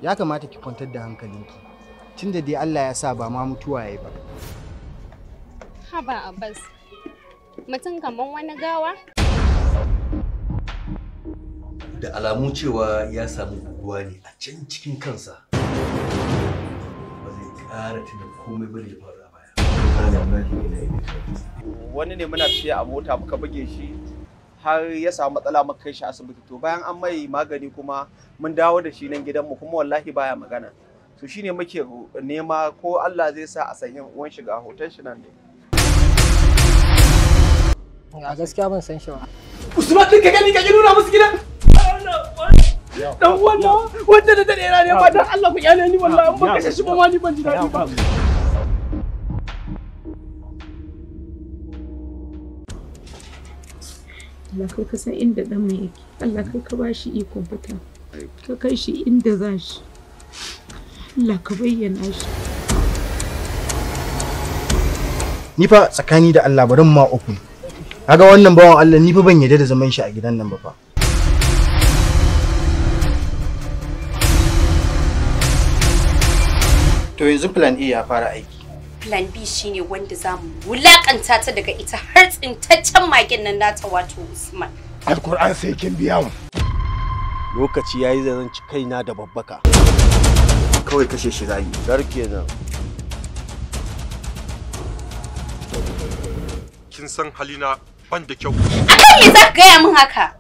ya kamata ki kwantar da hankalinki. Tunda dai Allah ya sa ba ma mutuwa yayi ba. Haba Abbas. Mutum kaman wani gawa? Da alamu cewa ya samu buguwa ne a can cikin kansa. Ba zai ƙara tuna komai ba da ya faru a baya. Wani ne muna tafiya a mota muka buge shi har ya samu matsala muka kai shi asibiti, to bayan an mai magani kuma mun dawo da shi nan gidanmu kuma wallahi baya magana. To shine muke nema ko Allah zai sa a sanya uwan shiga hoton shi nan ne. A gaskiya ban san shi ba. Usman din ka gani ka nuna musu gidan. Dan wannan wanda da dare ne ba dan Allah ku kyale ni wallahi an baka kashe shi ba ma ni ban ji dadi ba. Allah kai ka san inda dan mu yake. Allah kai ka bashi ikon fita. Ka kai shi inda za shi. Allah ka bayyana shi. Ni fa tsakani da Allah barin ma uku. Kaga wannan bawan Allah ni fa ban yarda da zaman shi a gidan nan ba fa. To yanzu plan A ya fara aiki. Plan B shine wanda za mu wulakanta ta daga ita har tsintaccen magen nan nata wato Usman. Alkur'an sai kin biya mu. Lokaci yayi da zan ci kaina da babbaka. Kawai kashe shi zai. Dar kenan. Kin san halina ban da kyau. Akan me za ka gaya min haka?